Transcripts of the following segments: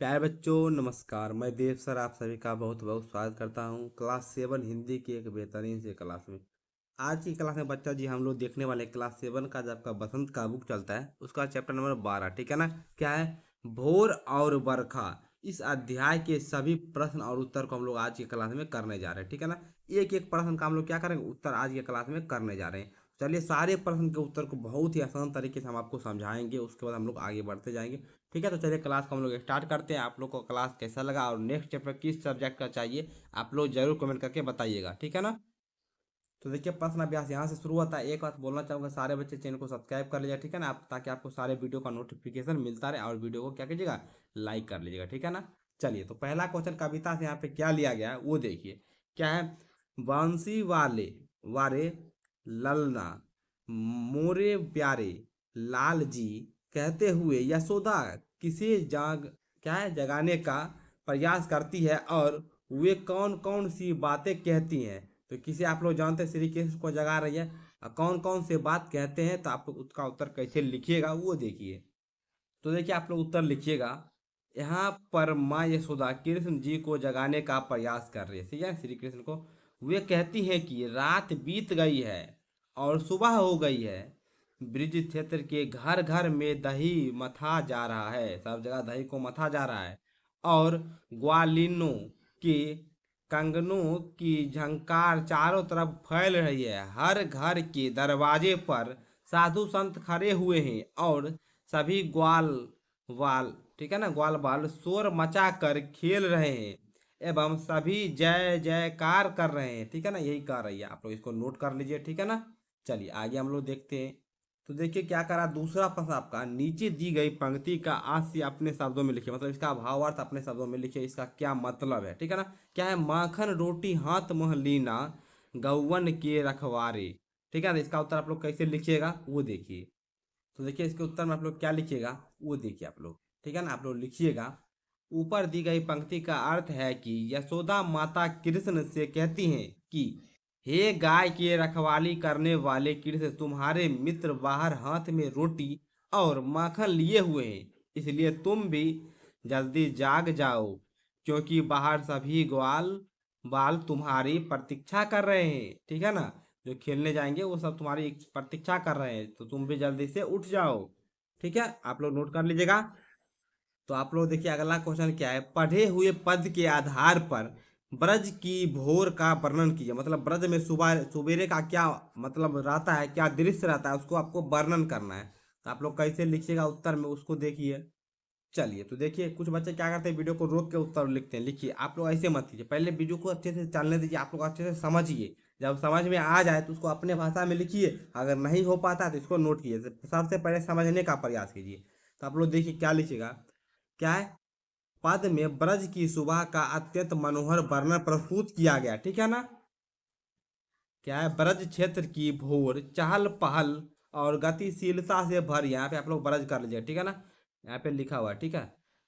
प्यारे बच्चों नमस्कार। मैं देव सर आप सभी का बहुत बहुत स्वागत करता हूं क्लास 7 हिंदी की एक बेहतरीन से क्लास में। आज की क्लास में बच्चा जी हम लोग देखने वाले हैं क्लास 7 का जो आपका बसंत का बुक चलता है उसका चैप्टर नंबर 12। ठीक है ना। क्या है? भोर और बरखा। इस अध्याय के सभी प्रश्न और उत्तर को हम लोग आज की क्लास में करने जा रहे हैं। ठीक है ना। एक एक प्रश्न का हम लोग क्या करेंगे, उत्तर आज की क्लास में करने जा रहे हैं। चलिए सारे प्रश्न के उत्तर को बहुत ही आसान तरीके से हम आपको समझाएंगे, उसके बाद हम लोग आगे बढ़ते जाएंगे। ठीक है, तो चलिए क्लास को हम लोग स्टार्ट करते हैं। आप लोग को क्लास कैसा लगा और नेक्स्ट चैप्टर किस सब्जेक्ट का चाहिए आप लोग जरूर कमेंट करके बताइएगा। ठीक है ना। तो देखिए प्रश्न अभ्यास यहाँ से शुरू होता है। एक बात बोलना चाहूँगा, सारे बच्चे चैनल को सब्सक्राइब कर लीजिएगा। ठीक है ना, आप ताकि आपको सारे वीडियो का नोटिफिकेशन मिलता रहे और वीडियो को क्या कीजिएगा, लाइक कर लीजिएगा। ठीक है ना। चलिए तो पहला क्वेश्चन कविता से यहाँ पे क्या लिया गया है वो देखिए। क्या है? बांसी वाले वारे ललना मोरे प्यारे लाल जी कहते हुए यशोदा किसे जाग क्या है जगाने का प्रयास करती है और वे कौन कौन सी बातें कहती हैं। तो किसे आप लोग जानते हैं श्री कृष्ण को जगा रही है और कौन कौन से बात कहते हैं, तो आप लोग उसका उत्तर कैसे लिखिएगा वो देखिए। तो देखिए आप लोग उत्तर लिखिएगा। यहाँ पर माँ यशोदा कृष्ण जी को जगाने का प्रयास कर रही है, ठीक है, श्री कृष्ण को। वे कहती हैं कि रात बीत गई है और सुबह हो गई है। ब्रिज क्षेत्र के घर घर में दही मथा जा रहा है, सब जगह दही को मथा जा रहा है। और ग्वालिनों के कंगनों की झंकार चारों तरफ फैल रही है। हर घर के दरवाजे पर साधु संत खड़े हुए हैं और सभी ग्वाल वाल ठीक है ना, ग्वाल बाल शोर मचा कर खेल रहे हैं एवं सभी जय जयकार कर रहे हैं। ठीक है ना, यही कर रही है, आप लोग इसको नोट कर लीजिए। ठीक है ना। चलिए आगे हम लोग देखते हैं। तो देखिए क्या करा, दूसरा प्रश्न आपका, नीचे दी गई पंक्ति का आशय अपने शब्दों में लिखिए, मतलब इसका भावार्थ अपने शब्दों में लिखिए, इसका क्या मतलब है। ठीक है ना। क्या है? माखन रोटी हाथ मुँह लीना गौवन के रखवारे। ठीक है ना, इसका उत्तर आप लोग कैसे लिखिएगा वो देखिए। तो देखिए इसके उत्तर में आप लोग क्या लिखिएगा वो देखिए आप लोग। ठीक है ना, आप लोग लिखिएगा। ऊपर दी गई पंक्ति का अर्थ है कि यशोदा माता कृष्ण से कहती हैं कि हे गाय के रखवाली करने वाले कृष्ण, तुम्हारे मित्र बाहर हाथ में रोटी और माखन लिए हुए हैं, इसलिए तुम भी जल्दी जाग जाओ, क्योंकि बाहर सभी ग्वाल बाल तुम्हारी प्रतीक्षा कर रहे हैं। ठीक है ना, जो खेलने जाएंगे वो सब तुम्हारी प्रतीक्षा कर रहे हैं, तो तुम भी जल्दी से उठ जाओ। ठीक है, आप लोग नोट कर लीजिएगा। तो आप लोग देखिए अगला क्वेश्चन क्या है, पढ़े हुए पद के आधार पर ब्रज की भोर का वर्णन कीजिए, मतलब ब्रज में सुबह सवेरे का क्या मतलब रहता है, क्या दृश्य रहता है, उसको आपको वर्णन करना है। तो आप लोग कैसे लिखिएगा उत्तर में उसको देखिए। चलिए तो देखिए कुछ बच्चे क्या करते हैं, वीडियो को रोक के उत्तर लिखते हैं। लिखिए आप लोग ऐसे मत कीजिए, पहले वीडियो को अच्छे से चलने दीजिए, आप लोग अच्छे से समझिए। जब समझ में आ जाए तो उसको अपने भाषा में लिखिए, अगर नहीं हो पाता तो इसको नोट कीजिए। सबसे पहले समझने का प्रयास कीजिए। तो आप लोग देखिए क्या लिखिएगा। क्या है? पद में ब्रज की सुबह का अत्यंत मनोहर वर्णन प्रस्तुत किया गया। ठीक है ना। क्या है? ब्रज क्षेत्र की भोर चहल पहल और गतिशीलता से भरी, यहाँ पे आप लोग ब्रज कर लीजिए। ठीक है ना, यहाँ पे लिखा हुआ है। ठीक है।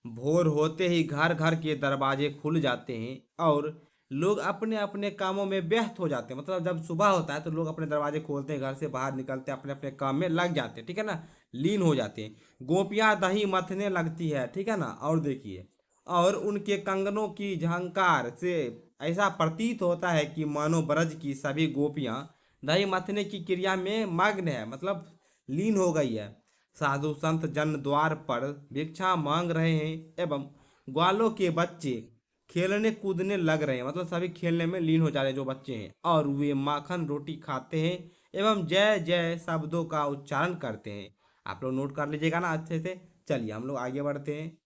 भोर होते ही घर घर के दरवाजे खुल जाते हैं और लोग अपने अपने कामों में व्यस्त हो जाते हैं, मतलब जब सुबह होता है तो लोग अपने दरवाजे खोलते हैं, घर से बाहर निकलते हैं, अपने अपने काम में लग जाते हैं। ठीक है ना, लीन हो जाते हैं। गोपियाँ दही मथने लगती है। ठीक है ना, और देखिए, और उनके कंगनों की झंकार से ऐसा प्रतीत होता है कि मानो ब्रज की सभी गोपियां दही मथने की क्रिया में मग्न है, मतलब लीन हो गई है। साधु संत जन द्वार पर भिक्षा मांग रहे हैं एवं ग्वालों के बच्चे खेलने कूदने लग रहे हैं, मतलब सभी खेलने में लीन हो जा रहे हैं जो बच्चे हैं, और वे माखन रोटी खाते हैं एवं जय जय शब्दों का उच्चारण करते हैं। आप लोग नोट कर लीजिएगा ना अच्छे से। चलिए हम लोग आगे बढ़ते हैं।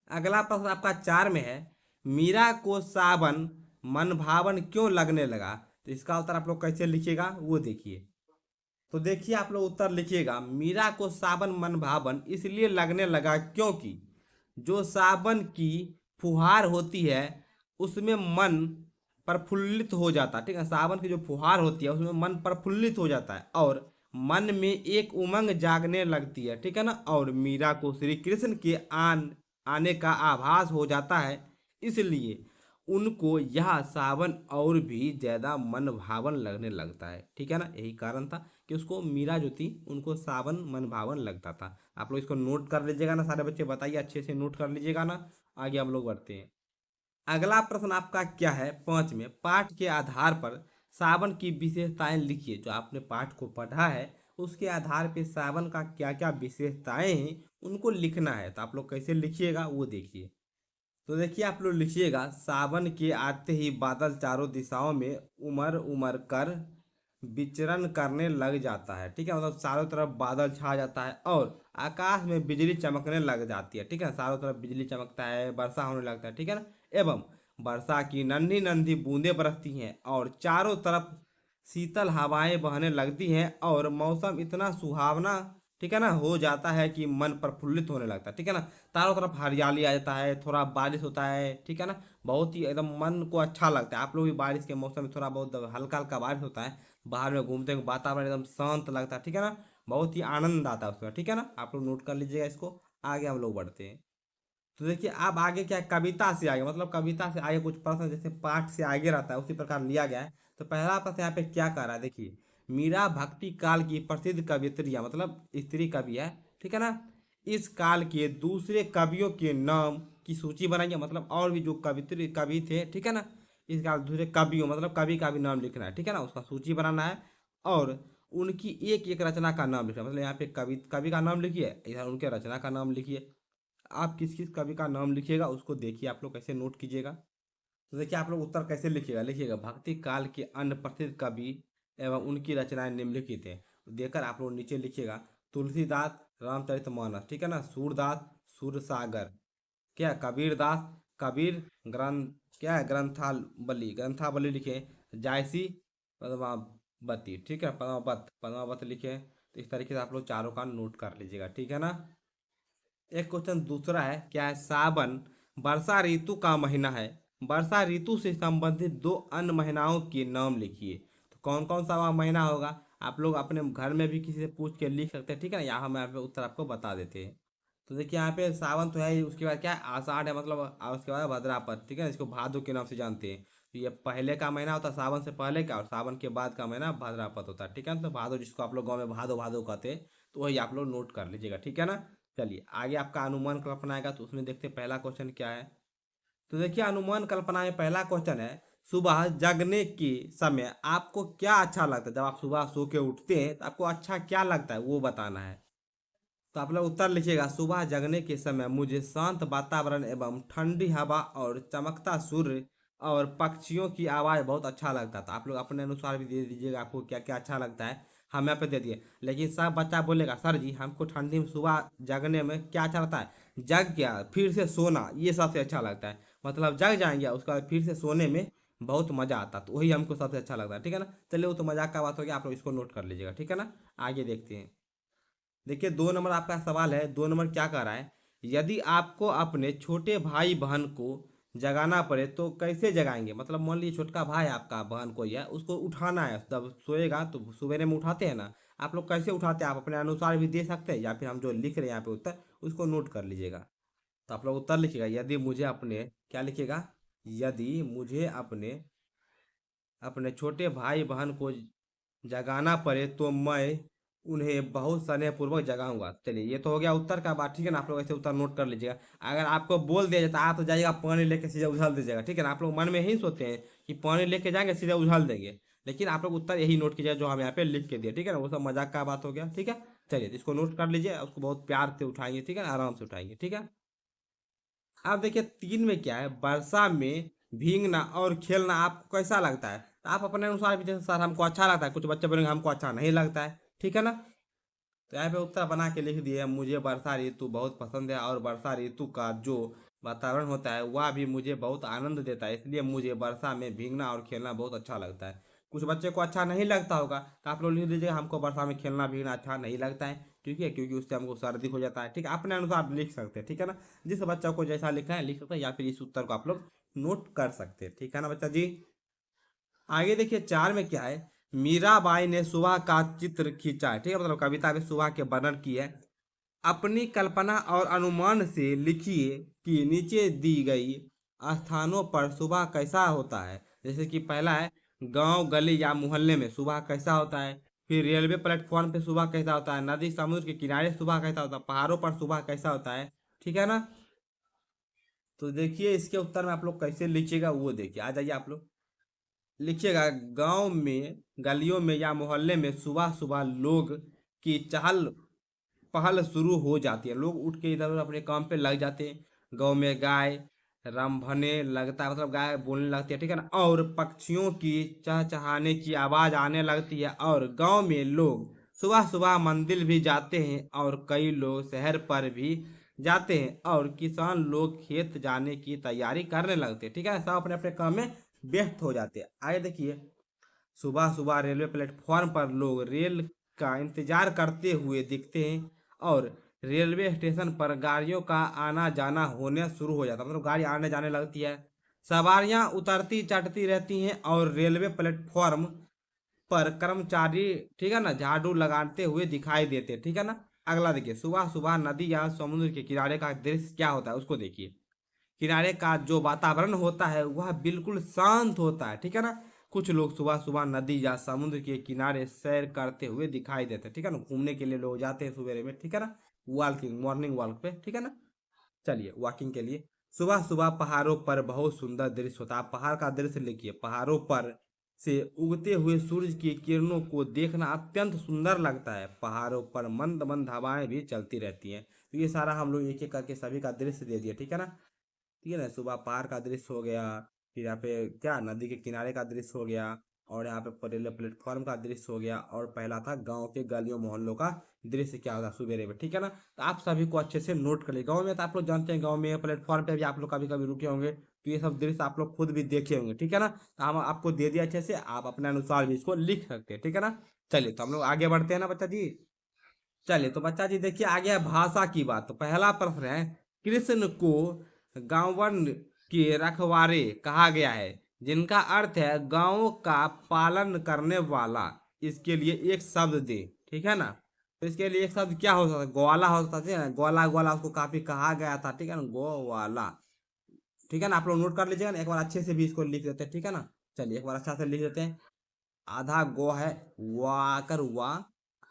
अगला प्रश्न आपका 4 में है, मीरा को सावन मन भावन क्यों लगने लगा। तो इसका उत्तर आप लोग कैसे लिखिएगा वो देखिए। तो देखिए आप लोग उत्तर लिखिएगा, मीरा को सावन मन भावन इसलिए लगने लगा क्योंकि जो सावन की फुहार होती है उसमें मन प्रफुल्लित हो जाता है। ठीक है, सावन की जो फुहार होती है उसमें मन प्रफुल्लित हो जाता है और मन में एक उमंग जागने लगती है। ठीक है ना, और मीरा को श्री कृष्ण के आने का आभास हो जाता है, इसलिए उनको यह सावन और भी ज्यादा मन भावन लगने लगता है। ठीक है ना, यही कारण था कि उसको मीरा जो थी उनको सावन मन भावन लगता था। आप लोग इसको नोट कर लीजिएगा ना, सारे बच्चे बताइए अच्छे से नोट कर लीजिएगा ना। आगे हम लोग बढ़ते हैं। अगला प्रश्न आपका क्या है, 5 में, पाठ के आधार पर सावन की विशेषताएं लिखिए। जो आपने पाठ को पढ़ा है उसके आधार पे सावन का क्या क्या विशेषताएं हैं उनको लिखना है। तो आप लोग कैसे लिखिएगा वो देखिए। तो देखिए आप लोग लिखिएगा, सावन के आते ही बादल चारों दिशाओं में उमड़ उमड़ कर विचरण करने लग जाता है। ठीक है, मतलब चारों तरफ बादल छा जाता है और आकाश में बिजली चमकने लग जाती है। ठीक है, चारों तरफ बिजली चमकता है, वर्षा होने लगता है। ठीक है ना, एवं वर्षा की नन्ही नन्ही बूंदें बरसती हैं और चारों तरफ शीतल हवाएं बहने लगती हैं और मौसम इतना सुहावना, ठीक है ना, हो जाता है कि मन प्रफुल्लित होने लगता है। ठीक है ना, चारों तरफ हरियाली आ जाता है, थोड़ा बारिश होता है। ठीक है ना, बहुत ही एकदम मन को अच्छा लगता है। आप लोग भी बारिश के मौसम में थोड़ा बहुत हल्का हल्का बारिश होता है, बाहर में घूमते हैं, वातावरण एकदम शांत लगता है। ठीक है ना, बहुत ही आनंद आता है उसमें। ठीक है ना, आप लोग नोट कर लीजिएगा इसको। आगे हम लोग बढ़ते हैं। तो देखिए अब आगे क्या है, कविता से आगे, मतलब कविता से आगे कुछ प्रश्न जैसे पाठ से आगे रहता है उसी प्रकार लिया गया है। तो पहला प्रश्न यहाँ पे क्या कह रहा है, देखिए, मीरा भक्ति काल की प्रसिद्ध कवित्रियाँ, मतलब स्त्री कवि है। ठीक है ना, इस काल के दूसरे कवियों के नाम की सूची बनाइए। मतलब और भी जो कवित्री कवि थे, ठीक है ना, इस काल दूसरे कवियों, मतलब कवि का भी नाम लिखना है। ठीक है ना, उसका सूची बनाना है और उनकी एक एक रचना का नाम लिखना है। मतलब यहाँ पे कवि कवि का नाम लिखिए, इधर उनके रचना का नाम लिखिए। आप किस किस कवि का नाम लिखिएगा उसको देखिए, आप लोग कैसे नोट कीजिएगा। तो देखिए आप लोग उत्तर कैसे लिखिएगा, लिखिएगा भक्ति काल के अन्य प्रसिद्ध कवि एवं उनकी रचनाएं निम्नलिखित हैं। देकर आप लोग नीचे लिखिएगा, तुलसीदास रामचरितमानस, ठीक है ना, सूरदास सूरसागर, क्या कबीरदास कबीर ग्रंथ, क्या है ग्रंथावली ग्रंथावली लिखे, जायसी पद्मावती, ठीक है, पद्मावत पद्मावत लिखे। तो इस तरीके से आप लोग चारों का नोट कर लीजिएगा। ठीक है ना। एक क्वेश्चन दूसरा है, क्या है, सावन वर्षा ऋतु का महीना है, वर्षा ऋतु से संबंधित दो अन्य महीनाओं के नाम लिखिए। तो कौन कौन सा वह महीना होगा, आप लोग अपने घर में भी किसी से पूछ के लिख सकते हैं। ठीक है ना, यहाँ हम यहाँ पे उत्तर आपको बता देते हैं। तो देखिए यहाँ पे सावन तो है ही, उसके बाद क्या है, आषाढ़ है, मतलब उसके बाद भाद्रपद। ठीक है, इसको भादो के नाम से जानते हैं। तो ये पहले का महीना होता है सावन से पहले का, और सावन के बाद का महीना भाद्रपद होता है। ठीक है ना, तो भादो जिसको आप लोग गाँव में भादो भादो कहते हैं, तो वही आप लोग नोट कर लीजिएगा। ठीक है ना। चलिए आगे आपका अनुमान कल्पना आएगा, तो उसमें देखते हैं पहला क्वेश्चन क्या है। तो देखिए अनुमान कल्पना में पहला क्वेश्चन है, सुबह जगने के समय आपको क्या अच्छा लगता है। जब आप सुबह सो के उठते हैं तो आपको अच्छा क्या लगता है वो बताना है। तो आप लोग उत्तर लिखिएगा, सुबह जगने के समय मुझे शांत वातावरण एवं ठंडी हवा और चमकता सूर्य और पक्षियों की आवाज़ बहुत अच्छा लगता था। आप लोग अपने अनुसार भी दे दीजिएगा आपको क्या क्या अच्छा लगता है, हम यहाँ पे दे दिए। लेकिन सब बच्चा बोलेगा, सर जी हमको ठंडी में सुबह जगने में क्या अच्छा लगता है, जग क्या फिर से सोना, ये सबसे अच्छा लगता है। मतलब जग जाएंगे उसके बाद फिर से सोने में बहुत मज़ा आता, तो वही हमको सबसे अच्छा लगता है। ठीक है ना, चलिए वो तो मजाक का बात हो गया, आप लोग इसको नोट कर लीजिएगा। ठीक है ना, आगे देखते हैं। देखिए 2 नंबर आपका सवाल है, 2 नंबर क्या कर रहा है, यदि आपको अपने छोटे भाई बहन को जगाना पड़े तो कैसे जगाएंगे। मतलब मान लीजिए छोटका भाई आपका बहन कोई है, उसको उठाना है, तब सोएगा तो सवेरे में उठाते हैं ना, आप लोग कैसे उठाते हैं, आप अपने अनुसार भी दे सकते हैं, या फिर हम जो लिख रहे हैं यहाँ पे उत्तर उसको नोट कर लीजिएगा। तो आप लोग उत्तर लिखिएगा, यदि मुझे अपने, क्या लिखिएगा, यदि मुझे अपने अपने छोटे भाई बहन को जगाना पड़े तो मैं उन्हें बहुत स्नेहपूर्वक जगाऊंगा। चलिए ये तो हो गया उत्तर का बात। ठीक है ना, आप लोग ऐसे उत्तर नोट कर लीजिएगा। अगर आपको बोल दिया जाता आप तो जाइएगा पानी लेके सीधे उछल दीजिएगा। ठीक है ना, आप लोग मन में ही सोचते हैं कि पानी लेके जाएंगे सीधे उछल देंगे, लेकिन आप लोग उत्तर यही नोट कीजिएगा जो हम यहाँ पे लिख के दिए। ठीक है ना, वो सब मजाक का बात हो गया। ठीक है, चलिए तो इसको नोट कर लीजिए, उसको बहुत प्यार से उठाएंगे। ठीक है ना, आराम से उठाएंगे। ठीक है। अब देखिए 3 में क्या है, वर्षा में भीगना और खेलना आपको कैसा लगता है। तो आप अपने अनुसार भी, जैसे सर हमको अच्छा लगता है, कुछ बच्चे बोलेंगे हमको अच्छा नहीं लगता है। ठीक है ना, तो यहाँ पे उत्तर बना के लिख दिए, मुझे वर्षा ऋतु बहुत पसंद है और वर्षा ऋतु का जो वातावरण होता है वह भी मुझे बहुत आनंद देता है, इसलिए मुझे वर्षा में भीगना और खेलना बहुत अच्छा लगता है। कुछ बच्चे को अच्छा नहीं लगता होगा, तो आप लोग लिख लीजिएगा हमको वर्षा में खेलना भीगना अच्छा नहीं लगता है। ठीक है, क्योंकि उससे हमको सर्दी हो जाता है। ठीक है, अपने अनुसार आप लिख सकते हैं। ठीक है ना, जिस बच्चा को जैसा लिखना है लिख सकते हैं, या फिर इस उत्तर को आप लोग नोट कर सकते हैं। ठीक है ना बच्चा जी। आगे देखिए 4 में क्या है, मीराबाई ने सुबह का चित्र खींचा है। ठीक है, मतलब कविता में सुबह के वर्णन की है। अपनी कल्पना और अनुमान से लिखिए कि नीचे दी गई स्थानों पर सुबह कैसा होता है। जैसे कि पहला है, गांव गली या मोहल्ले में सुबह कैसा होता है। फिर रेलवे प्लेटफॉर्म पे सुबह कैसा होता है, नदी समुद्र के किनारे सुबह कैसा होता है, पहाड़ों पर सुबह कैसा होता है। ठीक है ना, तो देखिए इसके उत्तर में आप लोग कैसे लिखिएगा वो देखिए, आ जाइए आप लोग लिखिएगा। गांव में, गलियों में या मोहल्ले में सुबह सुबह लोग की चहल पहल शुरू हो जाती है। लोग उठ के इधर उधर अपने काम पे लग जाते हैं। गांव में गाय रंभने लगता है, मतलब गाय बोलने लगती है, ठीक है ना, और पक्षियों की चहचहाने की आवाज आने लगती है। और गांव में लोग सुबह सुबह मंदिर भी जाते हैं और कई लोग शहर पर भी जाते हैं और किसान लोग खेत जाने की तैयारी करने लगते हैं, ठीक है। सब अपने अपने काम में व्यस्त हो जाते हैं। आगे देखिए, सुबह सुबह रेलवे प्लेटफॉर्म पर लोग रेल का इंतजार करते हुए दिखते हैं और रेलवे स्टेशन पर गाड़ियों का आना जाना होने शुरू हो जाता है, मतलब गाड़ी आने जाने लगती है। सवारियां उतरती चढ़ती रहती हैं और रेलवे प्लेटफॉर्म पर कर्मचारी, ठीक है ना, झाड़ू लगाते हुए दिखाई देते हैं, ठीक है ना। अगला देखिए, सुबह सुबह नदी या समुद्र के किनारे का दृश्य क्या होता है उसको देखिए। किनारे का जो वातावरण होता है वह बिल्कुल शांत होता है, ठीक है ना। कुछ लोग सुबह सुबह नदी या समुद्र के किनारे सैर करते हुए दिखाई देते हैं, ठीक है ना। घूमने के लिए लोग जाते हैं सवेरे में, ठीक है ना, वॉकिंग, मॉर्निंग वॉक पे, ठीक है ना। चलिए वॉकिंग के लिए सुबह सुबह पहाड़ों पर बहुत सुंदर दृश्य होता है। पहाड़ का दृश्य लिखिए। पहाड़ों पर से उगते हुए सूरज की किरणों को देखना अत्यंत सुंदर लगता है। पहाड़ों पर मंद मंद हवाएं भी चलती रहती हैं। तो ये सारा हम लोग एक एक करके सभी का दृश्य दे दिया, ठीक है ना। ठीक है ना, सुबह पहाड़ का दृश्य हो गया, फिर यहाँ पे क्या नदी के किनारे का दृश्य हो गया, और यहाँ पे रेलवे प्लेटफॉर्म का दृश्य हो गया, और पहला था गांव के गलियों मोहल्लों का दृश्य क्या होता सवेरे में, ठीक है ना। तो आप सभी को अच्छे से नोट कर लिए। गाँव में तो आप लोग जानते हैं, गाँव में प्लेटफॉर्म पे भी आप लोग कभी कभी रुके होंगे, तो ये सब दृश्य आप लोग खुद भी देखे होंगे, ठीक है ना। तो हम आपको दे दिया अच्छे से, आप अपने अनुसार भी इसको लिख सकते हैं, ठीक है ना। चलिए तो हम लोग आगे बढ़ते हैं ना बच्चा जी। चलिए तो बच्चा जी देखिए, आ गया भाषा की बात। तो पहला प्रश्न है, कृष्ण को गांवन के रखवारे कहा गया है, जिनका अर्थ है गांव का पालन करने वाला। इसके लिए एक शब्द दे, ठीक है ना। तो इसके लिए एक शब्द क्या हो सकता है, ग्वाला हो सकता है ना, ग्वाला ग्वाला उसको काफी कहा गया था, ठीक है ना, गोवाला, ठीक है ना। आप लोग नोट कर लीजिएगा ना, एक बार अच्छे से भी इसको लिख देते हैं, ठीक है ना। चलिए एक बार अच्छा से लिख देते हैं। आधा गो है, वा आकर वा,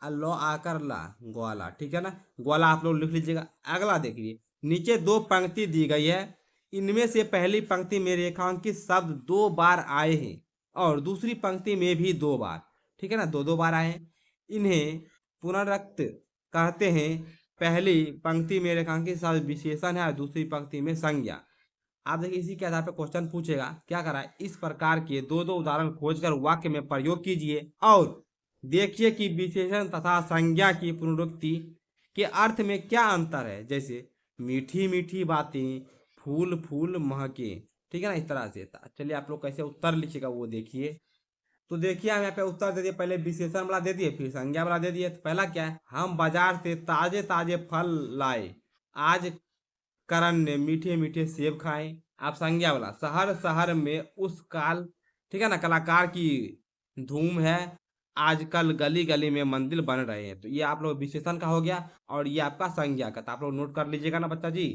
लो आकर ला, ग्वाला, ठीक है ना। ग्वाला आप लोग लिख लीजिएगा। अगला देखिए, नीचे दो पंक्ति दी गई है। इनमें से पहली पंक्ति में रेखांकित शब्द 2 बार आए हैं और दूसरी पंक्ति में भी 2 बार, ठीक है ना, दो दो बार आए हैं। इन्हें पुनरुक्त कहते हैं। पहली पंक्ति में रेखांकित शब्द विशेषण है और दूसरी पंक्ति में संज्ञा। आप देखिए, इसी के आधार पर क्वेश्चन पूछेगा, क्या करा है, इस प्रकार के दो दो उदाहरण खोजकर वाक्य में प्रयोग कीजिए और देखिए कि विशेषण तथा संज्ञा की पुनरुक्ति के अर्थ में क्या अंतर है। जैसे मीठी मीठी बातें, फूल फूल महके, ठीक है ना, इस तरह से। चलिए आप लोग कैसे उत्तर लिखिएगा वो देखिए। तो देखिए हम यहाँ पे उत्तर दे दिए, पहले विशेषण वाला दे दिए, फिर संज्ञा वाला दे दिए। तो पहला क्या है, हम बाजार से ताजे ताजे फल लाए, आज करण ने मीठे मीठे सेब खाए। आप संज्ञा वाला, शहर शहर में उस काल, ठीक है ना, कलाकार की धूम है, आजकल गली गली में मंदिर बन रहे हैं। तो ये आप लोग विशेषण का हो गया और ये आपका संज्ञा का। तो आप लोग नोट कर लीजिएगा ना बच्चा जी।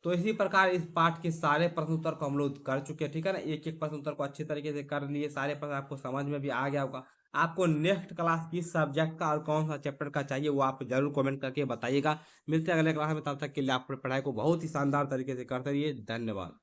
तो इसी प्रकार इस पाठ के सारे प्रश्न उत्तर को हम लोग कर चुके हैं, ठीक है ना। एक एक प्रश्न उत्तर को अच्छे तरीके से कर लिए, सारे प्रश्न आपको समझ में भी आ गया होगा। आपको नेक्स्ट क्लास किस सब्जेक्ट का और कौन सा चैप्टर का चाहिए वो आप जरूर कमेंट करके बताइएगा। मिलते हैं अगले क्लास में, तब तक के लिए आप पढ़ाई को बहुत ही शानदार तरीके से करते रहिए। धन्यवाद।